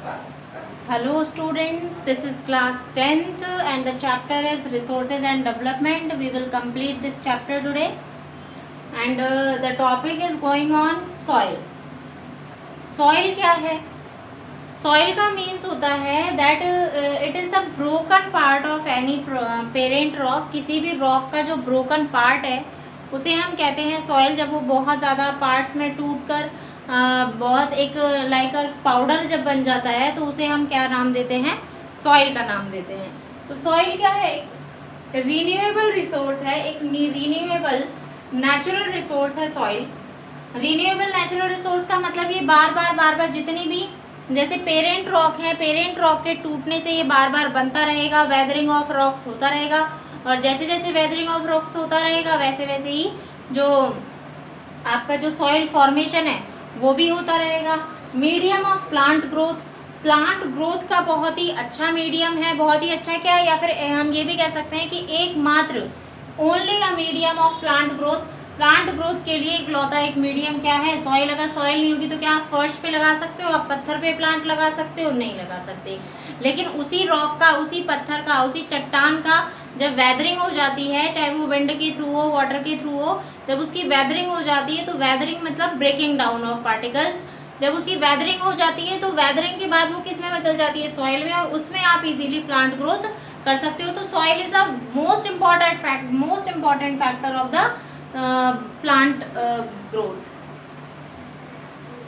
Hello students, this is class 10th and the chapter is resources and development. We will complete this chapter today and the topic is going on soil. Soil क्या है? Soil का means होता है that it is the broken part of any parent rock. किसी भी rock का जो broken part है उसे हम कहते हैं soil. जब वो बहुत ज़्यादा parts में टूट कर बहुत एक लाइक पाउडर जब बन जाता है तो उसे हम क्या नाम देते हैं? सॉइल का नाम देते हैं. तो सॉइल क्या है? रिन्यूएबल रिसोर्स है, एक रिन्यूएबल नेचुरल रिसोर्स है सॉइल. रिन्यूएबल नेचुरल रिसोर्स का मतलब ये बार बार जितनी भी जैसे पेरेंट रॉक है, पेरेंट रॉक के टूटने से ये बार बार बनता रहेगा, वेदरिंग ऑफ रॉक्स होता रहेगा और जैसे जैसे वेदरिंग ऑफ रॉक्स होता रहेगा वैसे वैसे ही जो आपका जो सॉइल फॉर्मेशन है वो भी होता रहेगा. Medium of plant growth, plant growth का बहुत ही अच्छा मीडियम है, बहुत ही अच्छा क्या है, या फिर हम ये भी कह सकते हैं कि एकमात्र only a medium of plant growth. Plant growth के लिए इकलौता एक मीडियम क्या है? सॉइल. अगर सॉइल नहीं होगी तो क्या आप फर्श पे लगा सकते हो? आप पत्थर पे प्लांट लगा सकते हो? नहीं लगा सकते. लेकिन उसी रॉक का, उसी पत्थर का, उसी चट्टान का जब वेदरिंग हो जाती है, चाहे वो विंड के थ्रू हो, वाटर के थ्रू हो, जब उसकी वेदरिंग हो जाती है तो वेदरिंग मतलब ब्रेकिंग डाउन ऑफ पार्टिकल्स. जब उसकी वेदरिंग हो जाती है तो वेदरिंग के बाद वो किस में बदल जाती है? सॉइल में, और उसमें आप इजीली प्लांट ग्रोथ कर सकते हो. तो soil is a most important factor of the plant growth.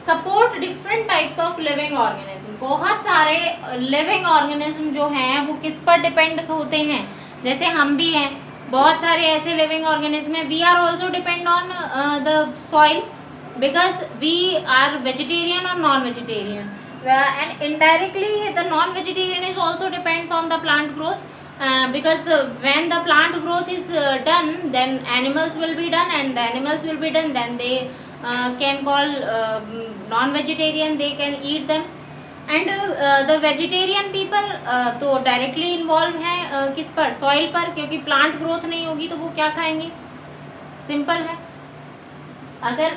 Support different types of living organism. बहुत सारे लिविंग ऑर्गेनिज्म जो हैं वो किस पर डिपेंड होते हैं? जैसे हम भी हैं, बहुत सारे ऐसे लिविंग ऑर्गेनिज्म हैं. We are also depend on the soil because we are vegetarian or non-vegetarian, and indirectly the non-vegetarian is also depends on the plant growth, because when the plant growth is done, then animals will be done, and the animals will be done, then they can call non-vegetarian, they can eat them. And the vegetarian people तो directly involve हैं किस पर? Soil पर, क्योंकि plant growth नहीं होगी तो वो क्या खाएंगे? सिंपल है. अगर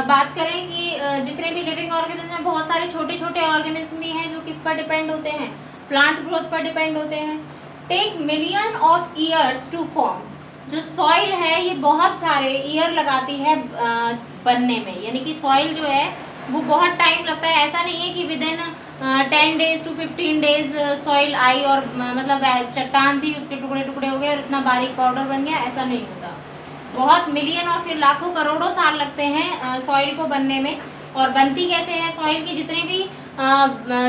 बात करें कि जितने भी लिविंग ऑर्गेनिज्म हैं, बहुत सारे छोटे छोटे ऑर्गेनिज्म भी हैं जो किस पर डिपेंड होते हैं? प्लांट ग्रोथ पर डिपेंड होते हैं. Take million of years to form. जो सॉइल है ये बहुत सारे ईयर लगाती है बनने में, यानी कि सॉइल जो है वो बहुत टाइम लगता है. ऐसा नहीं है कि within 10 days to 15 days soil आई और मतलब चट्टान थी, उसके टुकड़े टुकड़े हो गए और इतना बारीक पाउडर बन गया, ऐसा नहीं होता. बहुत मिलियन और फिर लाखों करोड़ों साल लगते हैं सॉइल को बनने में. और बनती कैसे है सॉइल की? जितने भी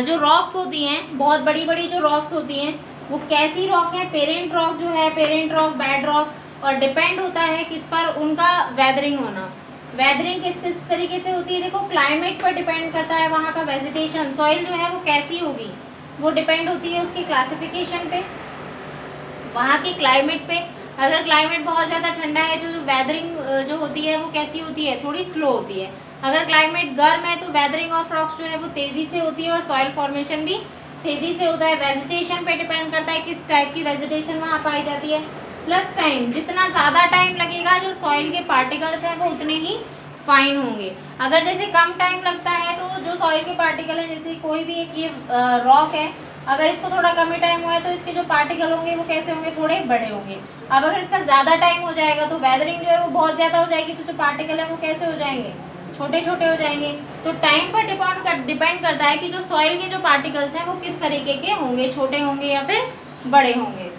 जो रॉक्स होती हैं, बहुत बड़ी बड़ी जो रॉक्स होती हैं, वो कैसी रॉक है? पेरेंट रॉक जो है, पेरेंट रॉक, बेड रॉक, और डिपेंड होता है किस पर? उनका वेदरिंग होना. वेदरिंग किस किस तरीके से होती है? देखो, क्लाइमेट पर डिपेंड करता है वहाँ का वेजिटेशन. सॉइल जो है वो कैसी होगी वो डिपेंड होती है उसकी क्लासिफिकेशन पे, वहाँ के क्लाइमेट पे. अगर क्लाइमेट बहुत ज़्यादा ठंडा है, जो वेदरिंग जो होती है वो कैसी होती है? थोड़ी स्लो होती है. अगर क्लाइमेट गर्म है तो वेदरिंग ऑफ रॉक्स जो है वो तेज़ी से होती है और सॉइल फॉर्मेशन भी तेज़ी से होता है. वेजिटेशन पे डिपेंड करता है किस टाइप की वेजिटेशन वहाँ पाई जाती है. प्लस टाइम, जितना ज़्यादा टाइम लगेगा जो सॉइल के पार्टिकल्स हैं वो उतने ही फाइन होंगे. अगर जैसे कम टाइम लगता है तो जो सॉइल के पार्टिकल हैं, जैसे कोई भी एक ये रॉक है, अगर इसको थोड़ा कम ही टाइम हुआ है तो इसके जो पार्टिकल होंगे वो कैसे होंगे? थोड़े बड़े होंगे. अब अगर इसका ज़्यादा टाइम हो जाएगा तो वेदरिंग जो है वो बहुत ज़्यादा हो जाएगी, तो जो पार्टिकल है वो कैसे हो जाएंगे? छोटे छोटे हो जाएंगे. तो टाइम पर डिपेंड करता है कि जो सॉइल के जो पार्टिकल्स हैं वो किस तरीके के होंगे, छोटे होंगे या फिर बड़े होंगे.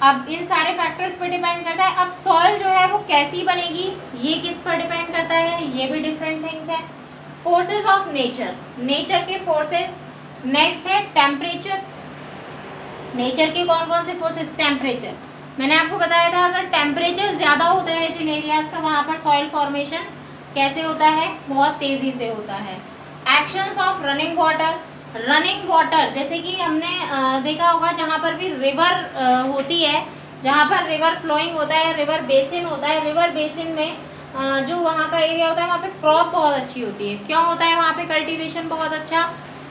अब इन सारे फैक्टर्स पर डिपेंड करता है. अब सॉइल जो है वो कैसी बनेगी ये किस पर डिपेंड करता है? ये भी डिफरेंट थिंग्स है. फोर्सेस ऑफ नेचर, नेचर के फोर्सेस. नेक्स्ट है टेम्परेचर. नेचर के कौन कौन से फोर्सेस? टेम्परेचर. मैंने आपको बताया था अगर टेम्परेचर ज़्यादा होता है जिन एरियाज का, वहाँ पर सॉइल फॉर्मेशन कैसे होता है? बहुत तेज़ी से होता है. Actions of running water. Running water जैसे कि हमने देखा होगा जहाँ पर भी रिवर होती है, जहाँ पर रिवर फ्लोइंग होता है, रिवर बेसिन होता है, रिवर बेसिन में जो वहाँ का एरिया होता है वहाँ पे क्रॉप बहुत अच्छी होती है. क्यों होता है वहाँ पे कल्टीवेशन बहुत अच्छा?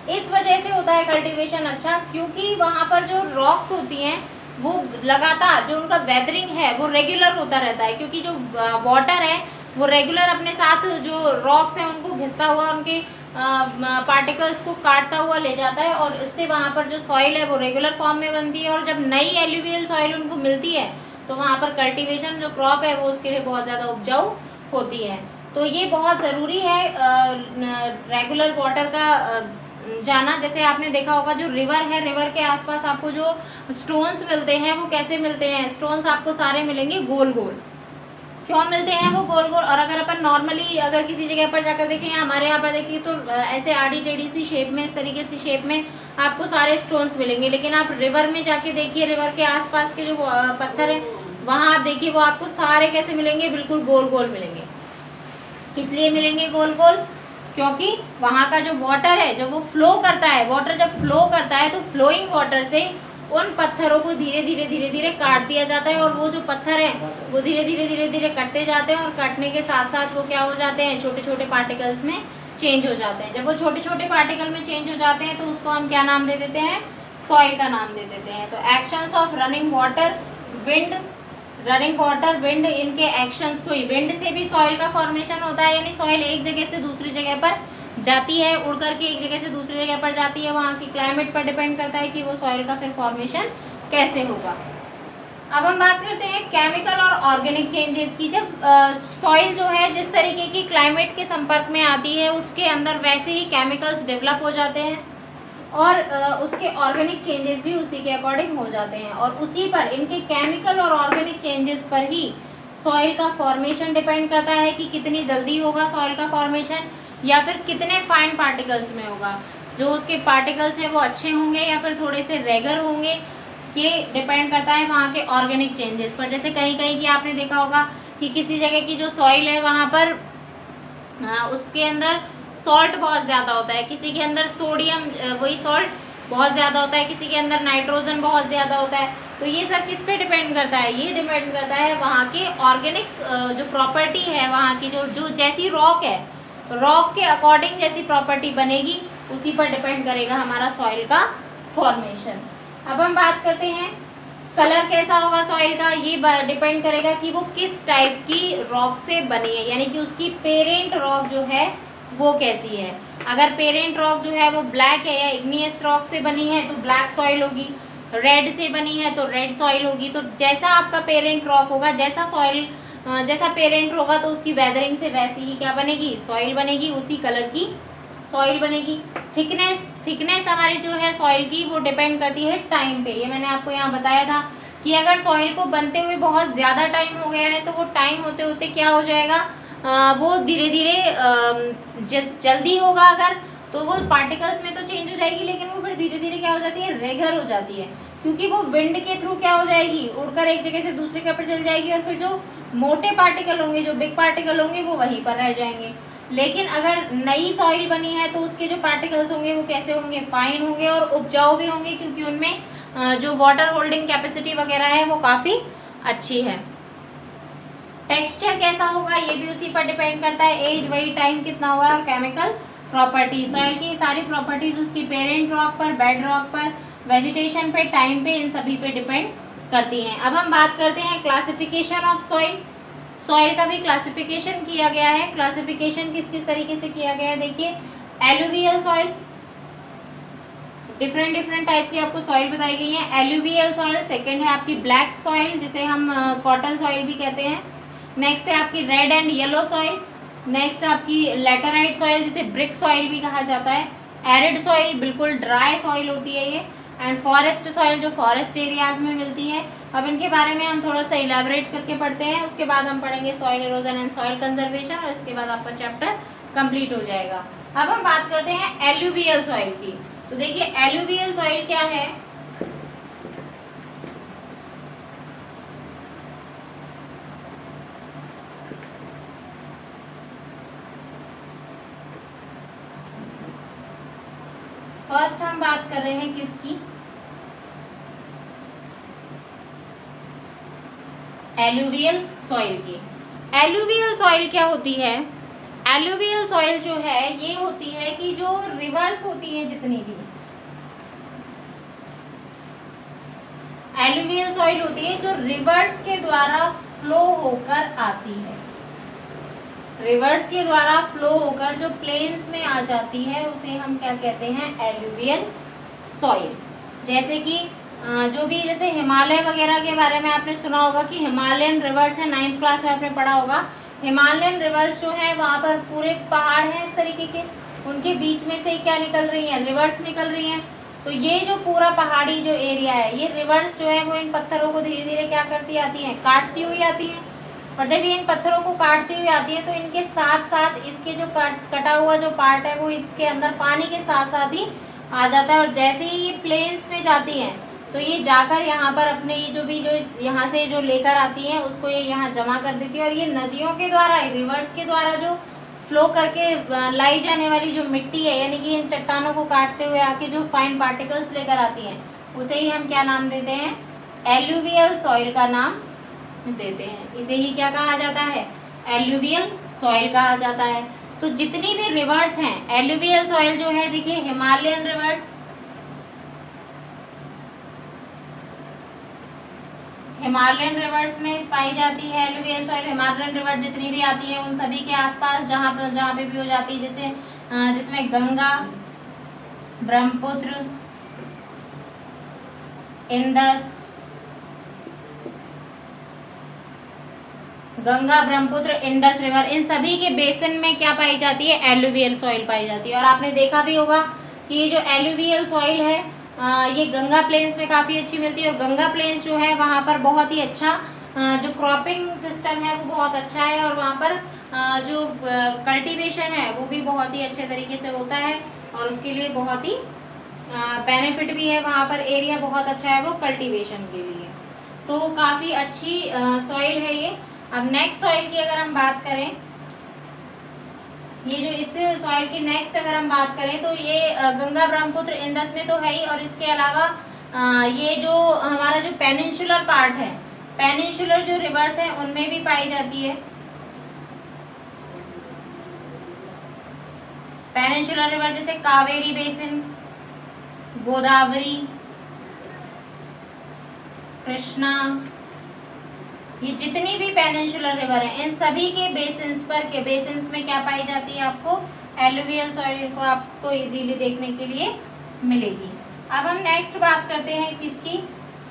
इस वजह से होता है कल्टीवेशन अच्छा क्योंकि वहाँ पर जो रॉक्स होती हैं वो लगातार जो उनका वेदरिंग है वो रेगुलर होता रहता है, क्योंकि जो वाटर है वो रेगुलर अपने साथ जो रॉक्स हैं उनको घिसता हुआ उनके पार्टिकल्स को काटता हुआ ले जाता है और इससे वहाँ पर जो सॉइल है वो रेगुलर फॉर्म में बनती है, और जब नई एल्यूवियल सॉइल उनको मिलती है तो वहाँ पर कल्टीवेशन जो क्रॉप है वो उसके लिए बहुत ज़्यादा उपजाऊ होती है। तो ये बहुत ज़रूरी है रेगुलर वाटर का जाना। जैसे आपने देखा होगा जो रिवर है, रिवर के आसपास आपको जो स्टोन्स मिलते हैं वो कैसे मिलते हैं, स्टोन्स आपको सारे मिलेंगे गोल गोल। क्यों मिलते हैं वो गोल गोल? और अगर अपन नॉर्मली अगर किसी जगह पर जाकर देखें, हमारे यहाँ पर देखिए तो ऐसे आड़ी टेढ़ी सी शेप में, इस तरीके से शेप में आपको सारे स्टोन्स मिलेंगे, लेकिन आप रिवर में जाके देखिए, रिवर के आसपास के जो पत्थर है वहाँ आप देखिए वो आपको सारे कैसे मिलेंगे, बिल्कुल गोल गोल मिलेंगे। किस लिए मिलेंगे गोल गोल? क्योंकि वहाँ का जो वाटर है जब वो फ्लो करता है, वाटर जब फ्लो करता है तो फ्लोइंग वाटर से उन पत्थरों को धीरे धीरे काट दिया जाता है, और वो जो पत्थर है वो धीरे धीरे कटते जाते हैं, और कटने के साथ साथ वो क्या हो जाते हैं, छोटे छोटे पार्टिकल्स में चेंज हो जाते हैं। जब वो छोटे छोटे पार्टिकल में चेंज हो जाते हैं तो उसको हम क्या नाम दे देते हैं, सॉइल का नाम दे देते हैं। तो actions of running water, wind, running water, wind, इनके एक्शंस को ही, विंड से भी सॉइल का फॉर्मेशन होता है, यानी सॉइल एक जगह से दूसरी जगह पर जाती है, उड़ करके एक जगह से दूसरी जगह पर जाती है, वहाँ की क्लाइमेट पर डिपेंड करता है कि वो सॉइल का फिर फॉर्मेशन कैसे होगा। अब हम बात करते हैं केमिकल और ऑर्गेनिक चेंजेस की। जब सॉइल जो है जिस तरीके की क्लाइमेट के संपर्क में आती है उसके अंदर वैसे ही केमिकल्स डेवलप हो जाते हैं, और उसके ऑर्गेनिक चेंजेस भी उसी के अकॉर्डिंग हो जाते हैं, और उसी पर, इनके केमिकल और ऑर्गेनिक चेंजेस पर ही सॉइल का फॉर्मेशन डिपेंड करता है कि कितनी जल्दी होगा सॉइल का फॉर्मेशन, या फिर कितने फाइन पार्टिकल्स में होगा। जो उसके पार्टिकल्स हैं वो अच्छे होंगे या फिर थोड़े से रेगर होंगे, ये डिपेंड करता है वहाँ के ऑर्गेनिक चेंजेस पर। जैसे कहीं कहीं की आपने देखा होगा कि किसी जगह की जो सॉइल है वहाँ पर उसके अंदर सॉल्ट बहुत ज़्यादा होता है, किसी के अंदर सोडियम, वही सॉल्ट बहुत ज़्यादा होता है, किसी के अंदर नाइट्रोजन बहुत ज़्यादा होता है। तो ये सब किस पे डिपेंड करता है, ये डिपेंड करता है वहाँ के ऑर्गेनिक जो प्रॉपर्टी है, वहाँ की जो जैसी रॉक है, रॉक के अकॉर्डिंग जैसी प्रॉपर्टी बनेगी उसी पर डिपेंड करेगा हमारा सॉइल का फॉर्मेशन। अब हम बात करते हैं कलर कैसा होगा सॉइल का, ये डिपेंड करेगा कि वो किस टाइप की रॉक से बनी है, यानी कि उसकी पेरेंट रॉक जो है वो कैसी है। अगर पेरेंट रॉक जो है वो ब्लैक है या इग्नियस रॉक से बनी है तो ब्लैक सॉइल होगी, रेड से बनी है तो रेड सॉइल होगी। तो जैसा आपका पेरेंट रॉक होगा, जैसा सॉइल, जैसा पेरेंट होगा तो उसकी वेदरिंग से वैसी ही क्या बनेगी, सॉइल बनेगी, उसी कलर की सॉइल बनेगी। थिकनेस हमारी जो है सॉइल की वो डिपेंड करती है टाइम पे। ये मैंने आपको यहाँ बताया था कि अगर सॉइल को बनते हुए बहुत ज़्यादा टाइम हो गया है तो वो टाइम होते होते क्या हो जाएगा, वो धीरे धीरे जल्दी होगा अगर, तो वो पार्टिकल्स में तो चेंज हो जाएगी, लेकिन वो फिर धीरे धीरे क्या हो जाती है, रेगर हो जाती है, क्योंकि वो विंड के थ्रू क्या हो जाएगी, उड़कर एक जगह से दूसरी जगह पर चल जाएगी, और फिर जो मोटे पार्टिकल होंगे, जो बिग पार्टिकल होंगे वो वहीं पर रह जाएंगे। लेकिन अगर नई सॉइल बनी है तो उसके जो पार्टिकल्स होंगे वो कैसे होंगे, फाइन होंगे और उपजाऊ भी होंगे, क्योंकि उनमें जो वाटर होल्डिंग कैपेसिटी वगैरह है वो काफ़ी अच्छी है। टेक्सचर कैसा होगा ये भी उसी पर डिपेंड करता है, एज, वही टाइम कितना हुआ, और केमिकल प्रॉपर्टी, सॉइल की सारी प्रॉपर्टीज उसकी पेरेंट रॉक पर, बेड रॉक पर, वेजिटेशन पे, टाइम पे, इन सभी पे डिपेंड करती हैं। अब हम बात करते हैं क्लासिफिकेशन ऑफ सॉइल। सॉइल का भी क्लासिफिकेशन किया गया है। क्लासिफिकेशन किस किस तरीके से किया गया है देखिए, एलुवियल सॉइल, डिफरेंट टाइप की आपको सॉइल बताई गई है। एलुवियल सॉइल, सेकंड है आपकी ब्लैक सॉइल जिसे हम कॉटन सॉइल भी कहते हैं। नेक्स्ट है आपकी red and yellow soil. Next आपकी लैटेराइट सॉइल जिसे ब्रिक सॉइल भी कहा जाता है। एरिड सॉइल, बिल्कुल ड्राई सॉइल होती है ये। एंड फॉरेस्ट सॉइल जो फॉरेस्ट एरियाज में मिलती है। अब इनके बारे में हम थोड़ा सा इलेबोरेट करके पढ़ते हैं, उसके बाद हम पढ़ेंगे soil erosion and soil conservation, और इसके बाद आपका चैप्टर कंप्लीट हो जाएगा। अब हम बात करते हैं एलुवियल सॉइल की। तो देखिए एलुवियल सॉइल क्या है, फर्स्ट हम बात कर रहे हैं किसकी, एलुवियल सॉइल की। एलुवियल सॉइल क्या होती है, एलुवियल सॉइल जो है ये होती है कि जो रिवर्स होती है जितनी भी, एलुवियल सॉइल होती है जो रिवर्स के द्वारा फ्लो होकर आती है। रिवर्स के द्वारा फ्लो होकर जो प्लेन्स में आ जाती है उसे हम क्या कहते हैं, एलुवियल सॉइल। जैसे कि जो भी जैसे हिमालय वगैरह के बारे में आपने सुना होगा कि हिमालयन रिवर्स है, 9th क्लास में आपने पढ़ा होगा। हिमालयन रिवर्स जो है वहाँ पर पूरे पहाड़ हैं इस तरीके के, उनके बीच में से क्या निकल रही हैं, रिवर्स निकल रही हैं। तो ये जो पूरा पहाड़ी जो एरिया है, ये रिवर्स जो है वो इन पत्थरों को धीरे धीरे क्या करती आती हैं, काटती हुई आती हैं। और जब ये इन पत्थरों को काटती हुई आती है तो इनके साथ साथ इसके जो कटा हुआ जो पार्ट है वो इसके अंदर पानी के साथ साथ ही आ जाता है। और जैसे ही ये प्लेन्स में जाती हैं तो ये जाकर यहाँ पर अपने ये जो भी जो यहाँ से जो लेकर आती हैं उसको ये यहाँ जमा कर देती है। और ये नदियों के द्वारा, रिवर्स के द्वारा जो फ्लो करके लाई जाने वाली जो मिट्टी है, यानी कि इन चट्टानों को काटते हुए आके जो फाइन पार्टिकल्स लेकर आती हैं, उसे ही हम क्या नाम देते हैं, एलुवियल सॉइल का नाम देते हैं। इसे ही क्या कहा जाता है, एलुवियल सॉइल कहा जाता है। तो जितनी भी रिवर्स हैं, एलुवियल सॉइल जो है, देखिए हिमालयन रिवर्स, हिमालयन रिवर्स में पाई जाती है एलुवियल सॉइल। हिमालयन रिवर जितनी भी आती है उन सभी के आसपास जहाँ पे भी हो जाती है, जैसे जिसमें गंगा, ब्रह्मपुत्र, इंदस, गंगा, ब्रह्मपुत्र, इंडस रिवर, इन सभी के बेसिन में क्या पाई जाती है, एलुवियल सॉइल पाई जाती है। और आपने देखा भी होगा कि ये जो एलुवियल सॉइल है ये गंगा प्लेन्स में काफ़ी अच्छी मिलती है। और गंगा प्लेन्स जो है वहाँ पर बहुत ही अच्छा जो क्रॉपिंग सिस्टम है वो बहुत अच्छा है। और वहाँ पर जो कल्टीवेशन है वो भी बहुत ही अच्छे तरीके से होता है और उसके लिए बहुत ही बेनिफिट भी है। वहाँ पर एरिया बहुत अच्छा है वो कल्टीवेशन के लिए, तो काफ़ी अच्छी सॉइल है ये। अब नेक्स्ट सॉइल की अगर हम बात करें, ये जो इस सॉइल की नेक्स्ट अगर हम बात करें तो ये गंगा, ब्रह्मपुत्र, इंडस में तो है ही। और इसके अलावा ये जो हमारा जो पेनिनसुलर पार्ट है, पेनिनसुलर जो रिवर्स है उनमें भी पाई जाती है। पेनिनसुलर रिवर जैसे कावेरी बेसिन, गोदावरी, कृष्णा, ये जितनी भी पेनिनसुलर रिवर हैं इन सभी के बेसिन्स में क्या पाई जाती है, आपको एलुवियल सॉइल को आपको इजीली देखने के लिए मिलेगी। अब हम नेक्स्ट बात करते हैं किसकी,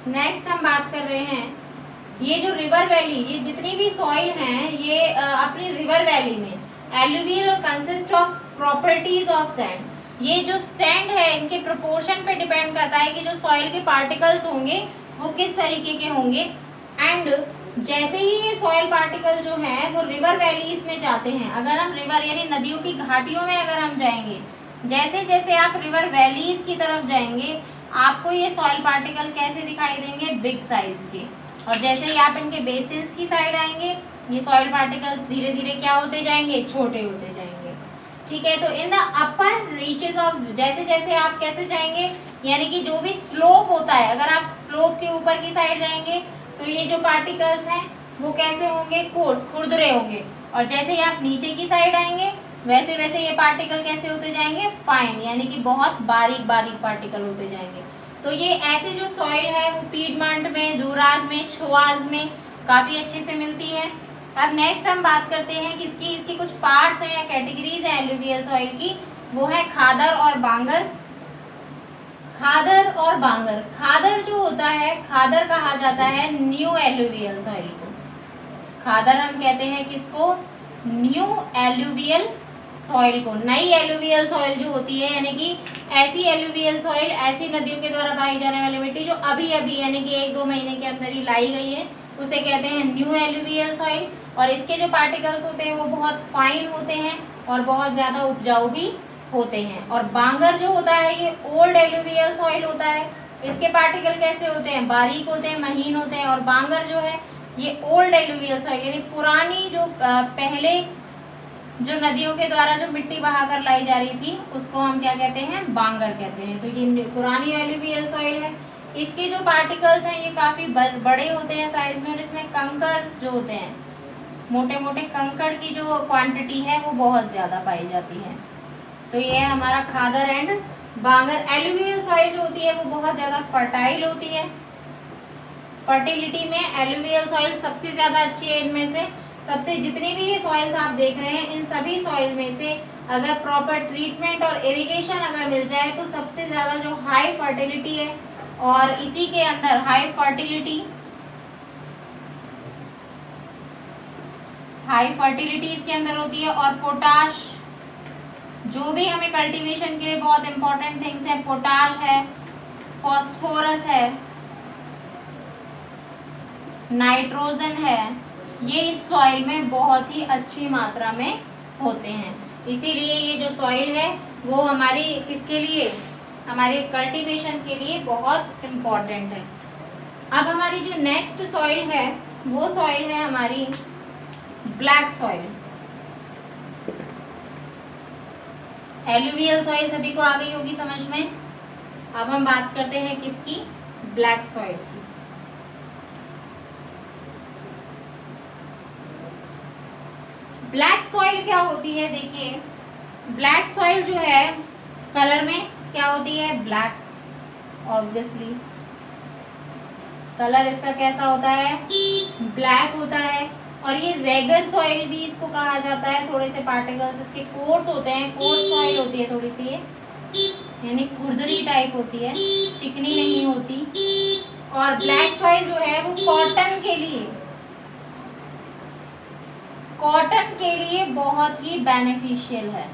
नेक्स्ट हम बात कर रहे हैं ये जो रिवर वैली, ये जितनी भी सॉइल हैं ये अपनी रिवर वैली में एलुवियल और consist of properties of sand. ये जो सैंड है इनके प्रोपोर्शन पे डिपेंड करता है कि जो सॉइल के पार्टिकल्स होंगे वो किस तरीके के होंगे। एंड जैसे ही ये सॉइल पार्टिकल जो है वो रिवर वैलीज में जाते हैं, अगर हम रिवर यानी नदियों की घाटियों में अगर हम जाएंगे, जैसे जैसे आप रिवर वैलीज की तरफ जाएंगे आपको ये सॉइल पार्टिकल कैसे दिखाई देंगे, बिग साइज के। और जैसे ही आप इनके बेसिन्स की साइड आएंगे ये सॉइल पार्टिकल्स धीरे धीरे क्या होते जाएंगे, छोटे होते जाएंगे। ठीक है, तो in the upper reaches of, जैसे जैसे आप कैसे जाएंगे, यानी कि जो भी स्लोप होता है, अगर आप स्लोप के ऊपर की साइड जाएंगे तो ये जो पार्टिकल्स हैं वो कैसे होंगे, कोर्स, खुरदरे होंगे। और जैसे ही आप नीचे की साइड आएंगे वैसे वैसे ये पार्टिकल कैसे होते जाएंगे, फाइन, यानी कि बहुत बारीक बारीक पार्टिकल होते जाएंगे। तो ये ऐसे जो सॉइल है वो पीडमंट में, दूराज में, छोआज में काफ़ी अच्छे से मिलती है। अब नेक्स्ट हम बात करते हैं किसकी, इसकी कुछ पार्ट्स हैं या कैटेगरीज हैं एलुवियल सॉइल की, वो है खादर और बांगर। खादर और बांगर, खादर जो होता है, खादर कहा जाता है न्यू एलुवियल सॉइल को। खादर हम कहते हैं किसको, न्यू एलुवियल सॉइल को। नई एलुवियल सॉइल जो होती है, यानी कि ऐसी एलुवियल सॉइल, ऐसी नदियों के द्वारा पाई जाने वाली मिट्टी जो अभी अभी यानी कि 1-2 महीने के अंदर ही लाई गई है, उसे कहते हैं न्यू एलुवियल सॉइल। और इसके जो पार्टिकल्स होते हैं वो बहुत फाइन होते हैं और बहुत ज़्यादा उपजाऊ भी होते हैं। और बांगर जो होता है ये ओल्ड एलुवियल सॉइल होता है, इसके पार्टिकल कैसे होते हैं, बारीक होते हैं, महीन होते हैं। और बांगर जो है ये ओल्ड एलुवियल सॉइल, यानी पुरानी जो पहले जो नदियों के द्वारा जो मिट्टी बहाकर लाई जा रही थी उसको हम क्या कहते हैं, बांगर कहते हैं। तो ये पुरानी एलुवियल सॉइल है। इसके जो पार्टिकल्स हैं ये काफ़ी बड़े होते हैं साइज में, और इसमें कंकड़ जो होते हैं, मोटे मोटे कंकड़ की जो क्वांटिटी है वो बहुत ज़्यादा पाई जाती है। तो ये है हमारा खादर एंड बांगर। एलुवियल सॉइल जो होती है वो बहुत ज़्यादा फर्टाइल होती है। फर्टिलिटी में एलुवियल सॉइल सबसे ज़्यादा अच्छी है इनमें से। सबसे जितनी भी ये सॉइल्स आप देख रहे हैं, इन सभी सॉइल में से अगर प्रॉपर ट्रीटमेंट और इरिगेशन अगर मिल जाए तो सबसे ज़्यादा जो हाई फर्टिलिटी है, और इसी के अंदर हाई फर्टिलिटी इसके अंदर होती है। और पोटाश, जो भी हमें कल्टीवेशन के लिए बहुत इंपॉर्टेंट थिंग्स है, पोटाश है, फॉस्फोरस है, नाइट्रोजन है, ये इस सॉइल में बहुत ही अच्छी मात्रा में होते हैं। इसीलिए ये जो सॉइल है वो हमारी किसके लिए, हमारे कल्टीवेशन के लिए बहुत इम्पॉर्टेंट है। अब हमारी जो नेक्स्ट सॉइल है वो सॉइल है हमारी ब्लैक सॉइल। एलुवियल सॉइल सभी को आ गई होगी समझ में। अब हम बात करते हैं किसकी, ब्लैक सॉइल की। ब्लैक सॉइल क्या होती है, देखिए ब्लैक सॉइल जो है कलर में क्या होती है, ब्लैक, ऑब्वियसली कलर इसका कैसा होता है, ब्लैक होता है। और ये रेगल सॉइल भी इसको कहा जाता है, थोड़े से पार्टिकल्स इसके कोर्स होते हैं, कोर्स सॉइल होती है थोड़ी सी ये, यानी खुरदरी टाइप होती है, चिकनी नहीं होती। और ब्लैक सॉइल जो है वो कॉटन के लिए बहुत ही बेनिफिशियल है,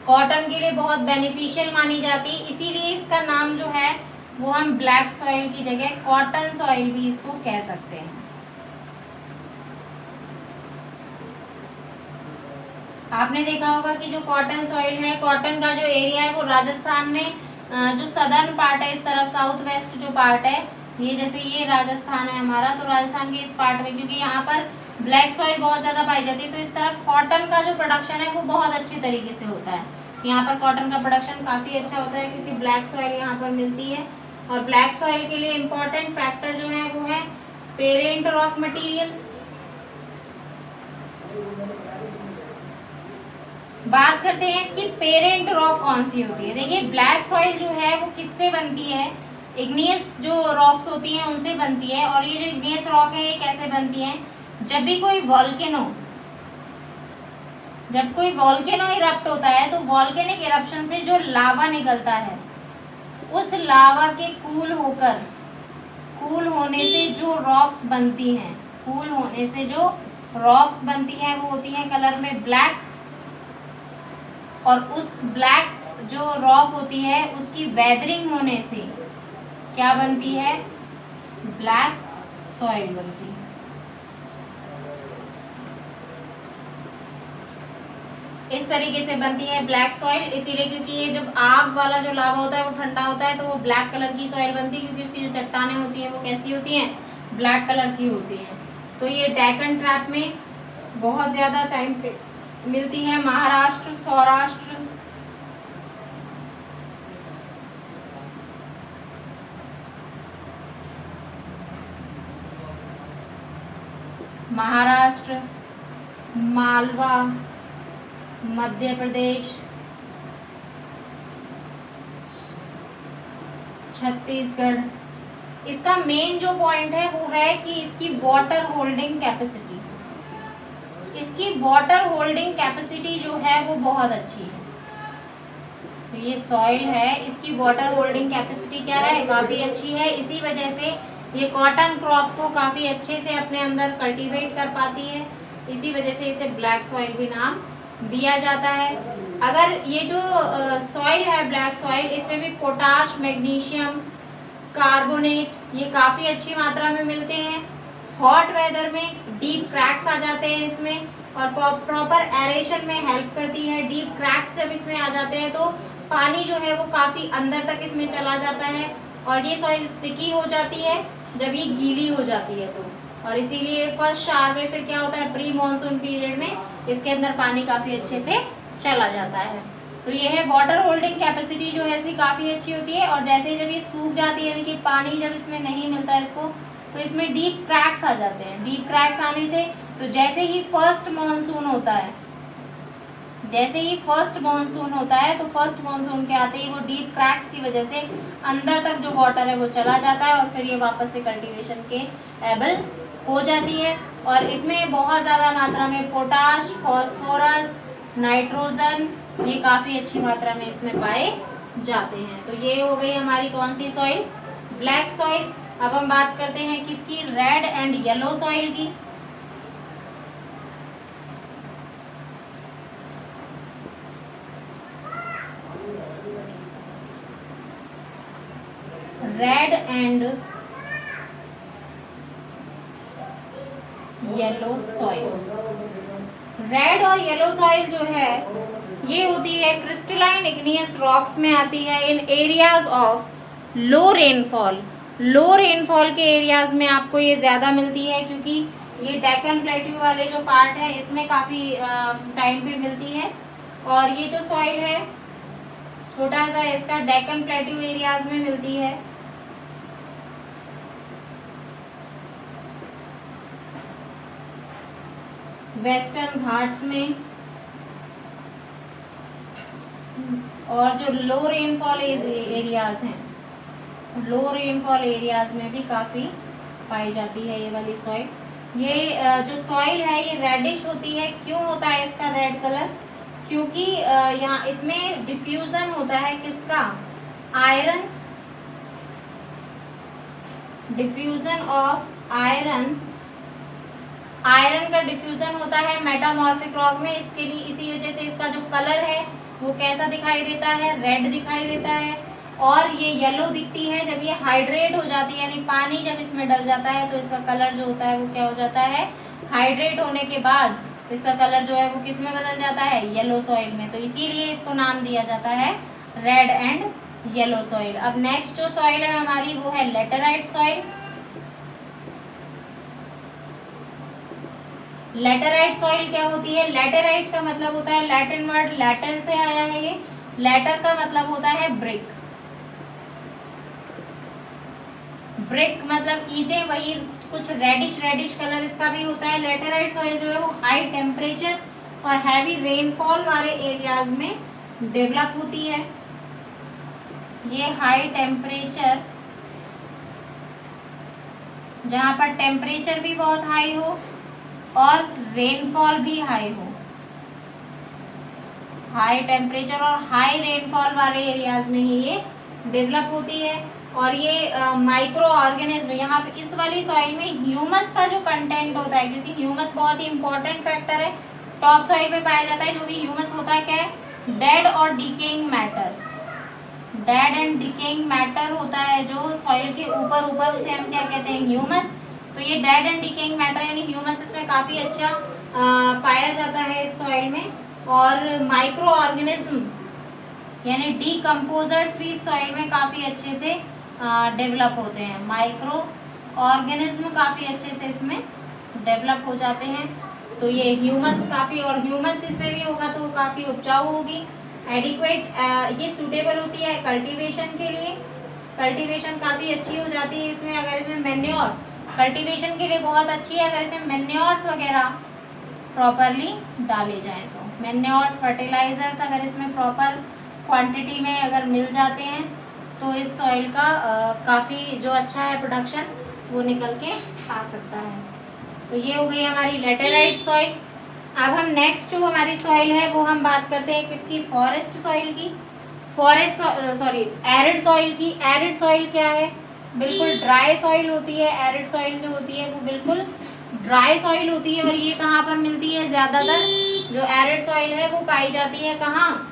कॉटन के लिए बहुत बेनिफिशियल मानी जाती है। इसीलिए इसका नाम जो है वो हम ब्लैक सॉइल की जगह कॉटन सॉइल भी इसको कह सकते हैं। आपने देखा होगा कि जो कॉटन सॉइल है, कॉटन का जो एरिया है वो राजस्थान में जो सदर्न पार्ट है, इस तरफ साउथ वेस्ट जो पार्ट है, ये जैसे ये राजस्थान है हमारा, तो राजस्थान के इस पार्ट में क्योंकि यहाँ पर ब्लैक सॉइल बहुत ज़्यादा पाई जाती है, तो इस तरफ कॉटन का जो प्रोडक्शन है वो बहुत अच्छे तरीके से होता है। यहाँ पर कॉटन का प्रोडक्शन काफ़ी अच्छा होता है क्योंकि ब्लैक सॉइल यहाँ पर मिलती है। और ब्लैक सॉइल के लिए इम्पोर्टेंट फैक्टर जो है वो है पेरेंट रॉक मटेरियल। बात करते हैं इसकी पेरेंट रॉक कौन सी होती है। देखिए ब्लैक सॉइल जो है वो किससे बनती है, इग्नियस जो रॉक्स होती हैं उनसे बनती है। और ये जो इग्नियस रॉक है ये कैसे बनती है, जब भी कोई वॉल्केनो इरप्ट होता है तो वॉल्केनिक इरप्शन से जो लावा निकलता है, उस लावा के कूल होने से जो रॉक्स बनती हैं, वो होती हैं कलर में ब्लैक। और उस ब्लैक जो रॉक होती है उसकी वेदरिंग होने से क्या बनती है, ब्लैक सॉइल बनती है। इस तरीके से बनती है ब्लैक सॉइल। इसीलिए क्योंकि ये जब आग वाला जो लावा होता है वो ठंडा होता है तो वो ब्लैक कलर की सॉइल बनती है, क्योंकि उसकी जो चट्टानें होती हैं वो कैसी होती हैं, ब्लैक कलर की होती हैं। तो ये डेक्कन ट्रैप में बहुत ज़्यादा टाइम पे मिलती है, महाराष्ट्र, सौराष्ट्र, मालवा, मध्य प्रदेश, छत्तीसगढ़। इसका मेन जो पॉइंट है वो है कि इसकी वाटर होल्डिंग कैपेसिटी जो है वो बहुत अच्छी है। तो ये सॉइल है, इसकी वाटर होल्डिंग कैपेसिटी क्या है, काफ़ी अच्छी है। इसी वजह से ये कॉटन क्रॉप को काफ़ी अच्छे से अपने अंदर कल्टीवेट कर पाती है। इसी वजह से इसे ब्लैक सॉइल भी नाम दिया जाता है। अगर ये जो सॉइल है ब्लैक सॉइल, इसमें भी पोटाश, मैग्नीशियम, कार्बोनेट ये काफ़ी अच्छी मात्रा में मिलते हैं। हॉट वेदर में डीप क्रैक्स आ जाते हैं इसमें, और प्रॉपर एरेशन में हेल्प करती है। डीप क्रैक्स जब इसमें आ जाते हैं तो पानी जो है वो काफ़ी अंदर तक इसमें चला जाता है, और ये सॉइल स्टिकी हो जाती है जब ये गीली हो जाती है तो। और इसीलिए फर्स्ट शावर में फिर क्या होता है, प्री मानसून पीरियड में इसके अंदर पानी काफ़ी अच्छे से चला जाता है। तो ये है वाटर होल्डिंग कैपेसिटी जो है इसकी काफ़ी अच्छी होती है। और जैसे ही जब ये सूख जाती है, यानी कि पानी जब इसमें नहीं मिलता है इसको, तो इसमें डीप क्रैक्स आ जाते हैं। डीप क्रैक्स आने से तो जैसे ही फर्स्ट मानसून होता है तो फर्स्ट मानसून के आते ही वो डीप क्रैक्स की वजह से अंदर तक जो वाटर है वो चला जाता है, और फिर ये वापस से कल्टीवेशन के एबल हो जाती है और इसमें बहुत ज़्यादा मात्रा में पोटाश, फॉस्फोरस, नाइट्रोजन ये काफ़ी अच्छी मात्रा में इसमें पाए जाते हैं। तो ये हो गई हमारी कौन सी सॉइल, ब्लैक सॉइल। अब हम बात करते हैं किसकी, रेड एंड येलो सॉइल की। Red and yellow soil. Red और येलो सॉइल जो है ये होती है क्रिस्टलाइन इग्नियस रॉक्स में आती है in areas of low rainfall. Low rainfall के एरियाज में आपको ये ज़्यादा मिलती है, क्योंकि ये डेक्कन प्लेट्यू वाले जो पार्ट है इसमें काफ़ी टाइम पे मिलती है। और ये जो सॉइल है छोटा सा इसका डेक्कन प्लेट्यू एरियाज में मिलती है। वेस्टर्न घाट्स में और जो लो रेनफॉल एरियाज हैं, लो रेनफॉल एरियाज में भी काफ़ी पाई जाती है ये वाली सॉइल। ये जो सॉइल है ये रेडिश होती है। क्यों होता है इसका रेड कलर, क्योंकि यहाँ इसमें डिफ्यूजन होता है किसका, iron, diffusion of iron. Iron का डिफ्यूजन होता है मेटामॉर्फिक रॉक में, इसके लिए इसी वजह से इसका जो कलर है वो कैसा दिखाई देता है, रेड दिखाई देता है। और ये येलो दिखती है जब ये हाइड्रेट हो जाती है, यानी पानी जब इसमें डल जाता है तो इसका कलर जो होता है वो क्या हो जाता है, हाइड्रेट होने के बाद इसका कलर जो है वो किस में बदल जाता है, येलो सॉइल में। तो इसीलिए इसको नाम दिया जाता है रेड एंड येलो सॉइल। अब नेक्स्ट जो सॉइल है हमारी वो है लेटेराइट सॉइल। लेटेराइट सॉइल क्या होती है, लेटेराइट का मतलब होता है, लैटिन वर्ड लैटर से आया है ये, लैटर का मतलब होता है ब्रिक। ब्रिक मतलब ईंटें, वही कुछ रेडिश रेडिश कलर इसका भी होता है। लेटेराइट सॉइल जो है वो हाई टेम्परेचर और हैवी रेनफॉल वाले एरियाज में डेवलप होती है। ये हाई टेम्परेचर, जहाँ पर टेम्परेचर भी बहुत हाई हो और रेनफॉल भी हाई हो, हाई टेम्परेचर और हाई रेनफॉल वाले एरियाज में ही ये डेवलप होती है। और ये माइक्रो ऑर्गेनिज्म, यहाँ पे इस वाली सॉइल में ह्यूमस का जो कंटेंट होता है, क्योंकि ह्यूमस बहुत ही इंपॉर्टेंट फैक्टर है, टॉप सॉइल में पाया जाता है। जो भी ह्यूमस होता है क्या है, डेड और decaying matter, dead and decaying matter होता है जो सॉइल के ऊपर ऊपर, उसे हम क्या कहते हैं, ह्यूमस। तो ये डेड एंड डिकेइंग मैटर यानी ह्यूमस इसमें काफ़ी अच्छा पाया जाता है इस सॉइल में। और माइक्रो ऑर्गेनिज्म यानी डीकम्पोजर्स भी इस सॉइल में काफ़ी अच्छे से डेवलप होते हैं। माइक्रो ऑर्गेनिज्म काफ़ी अच्छे से इसमें डेवलप हो जाते हैं। तो ये ह्यूमस काफ़ी, और ह्यूमस इसमें भी होगा तो वो काफ़ी उपजाऊ होगी, एडिक्वेट, ये सूटेबल होती है कल्टीवेशन के लिए। कल्टीवेशन काफ़ी अच्छी हो जाती है इसमें अगर इसमें मैन्योर्स, कल्टीवेशन के लिए बहुत अच्छी है अगर इसमें मैन्योर्स वगैरह प्रॉपरली डाले जाएँ। तो मैन्योर्स, फर्टिलाइजर्स अगर इसमें प्रॉपर क्वांटिटी में अगर मिल जाते हैं तो इस सॉइल का काफ़ी जो अच्छा है प्रोडक्शन वो निकल के आ सकता है। तो ये हो गई हमारी लेटेराइट सॉइल। अब हम नेक्स्ट जो हमारी सॉइल है वो हम बात करते हैं किसकी, फॉरेस्ट सॉइल की। एरिड सॉइल की। एरिड सॉइल क्या है, बिल्कुल ड्राई सॉइल होती है। एरिड सॉइल जो होती है वो बिल्कुल ड्राई सॉइल होती है। और ये कहाँ पर मिलती है, ज़्यादातर जो एरिड सॉइल है वो पाई जाती है कहाँ,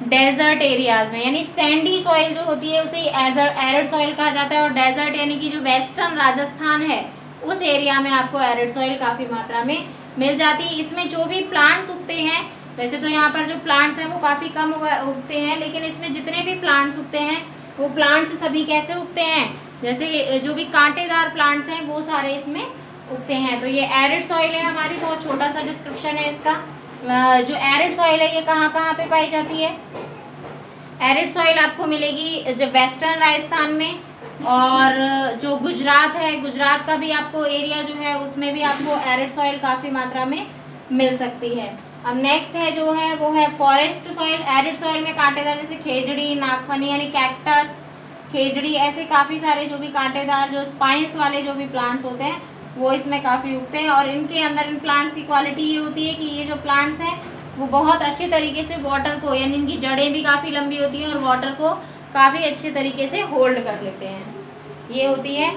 डेजर्ट एरियाज में, यानी सैंडी सॉइल जो होती है उसे एरिड सॉइल कहा जाता है। और डेजर्ट यानी कि जो वेस्टर्न राजस्थान है उस एरिया में आपको एरिड सॉइल काफ़ी मात्रा में मिल जाती है। इसमें जो भी प्लांट्स उगते हैं, वैसे तो यहाँ पर जो प्लांट्स हैं वो काफ़ी कम उगते हैं, लेकिन इसमें जितने भी प्लांट्स उगते हैं वो प्लांट्स सभी कैसे उगते हैं, जैसे जो भी कांटेदार प्लांट्स हैं वो सारे इसमें उगते हैं। तो ये एरिड सॉइल है हमारी, बहुत छोटा सा डिस्क्रिप्शन है इसका। जो एरिड सॉइल है ये कहाँ कहाँ पे पाई जाती है, एरिड सॉइल आपको मिलेगी जो वेस्टर्न राजस्थान में, और जो गुजरात है, गुजरात का भी आपको एरिया जो है उसमें भी आपको एरिड सॉइल काफ़ी मात्रा में मिल सकती है। अब नेक्स्ट है जो है वो है फॉरेस्ट सॉइल। एरिड सॉइल में कांटेदार जैसे खेजड़ी, नागफनी यानी कैक्टस, खेजड़ी, ऐसे काफ़ी सारे जो भी कांटेदार जो स्पाइंस वाले जो भी प्लांट्स होते हैं वो इसमें काफ़ी उगते हैं। और इनके अंदर इन प्लांट्स की क्वालिटी ये होती है कि ये जो प्लांट्स हैं वो बहुत अच्छे तरीके से वाटर को, यानी इनकी जड़ें भी काफ़ी लंबी होती हैं और वाटर को काफ़ी अच्छे तरीके से होल्ड कर लेते हैं। ये होती है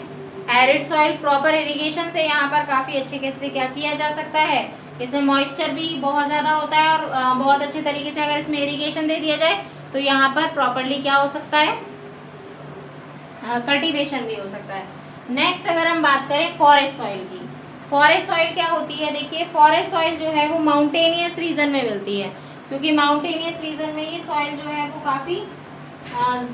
एरिड सॉइल। प्रॉपर इरिगेशन से यहाँ पर काफ़ी अच्छे से क्या किया जा सकता है, इसमें मॉइस्चर भी बहुत ज़्यादा होता है और बहुत अच्छे तरीके से अगर इसमें इरिगेशन दे दिया जाए तो यहाँ पर प्रॉपरली क्या हो सकता है, कल्टीवेशन भी हो सकता है। नेक्स्ट अगर हम बात करें फॉरेस्ट सॉइल की, फॉरेस्ट सॉइल क्या होती है, देखिए फॉरेस्ट सॉइल जो है वो माउंटेनियस रीजन में मिलती है, क्योंकि माउंटेनियस रीजन में ये सॉइल जो है वो काफ़ी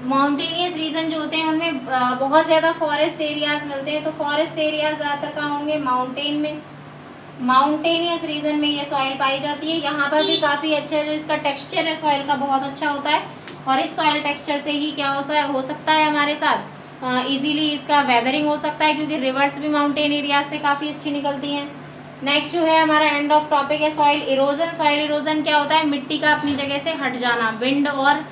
माउंटेनियस रीजन जो होते हैं उनमें बहुत ज़्यादा फॉरेस्ट एरियाज मिलते हैं। तो फॉरेस्ट एरियाज ज़्यादातर कहाँ होंगे, माउंटेन में, माउंटेनियस रीजन में ये सॉइल पाई जाती है। यहाँ पर भी काफ़ी अच्छा है, जो इसका टेक्सचर है सॉइल का बहुत अच्छा होता है और इस सॉइल टेक्सचर से ही क्या हो सकता है हमारे साथ इजीली इसका वेदरिंग हो सकता है, क्योंकि रिवर्स भी माउंटेन एरिया से काफ़ी अच्छी निकलती हैं। नेक्स्ट जो है हमारा एंड ऑफ टॉपिक है सॉइल इरोजन। सॉइल इरोजन क्या होता है, मिट्टी का अपनी जगह से हट जाना, विंड और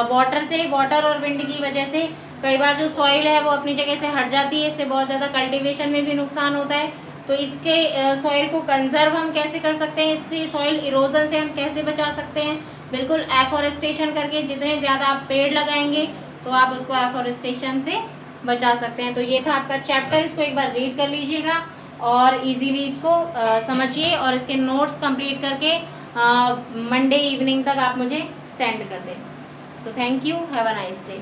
वाटर से, वाटर और विंड की वजह से कई बार जो सॉइल है वो अपनी जगह से हट जाती है, इससे बहुत ज़्यादा कल्टीवेशन में भी नुकसान होता है। तो इसके सॉइल को कंजर्व हम कैसे कर सकते हैं, इससे सॉइल इरोजन से हम कैसे बचा सकते हैं, बिल्कुल एफॉरेस्टेशन करके। जितने ज़्यादा आप पेड़ लगाएंगे तो आप उसको एफॉरेस्टेशन से बचा सकते हैं। तो ये था आपका चैप्टर, इसको एक बार रीड कर लीजिएगा और इजीली इसको समझिए और इसके नोट्स कंप्लीट करके मंडे इवनिंग तक आप मुझे सेंड कर दें। So thank you, have a nice day.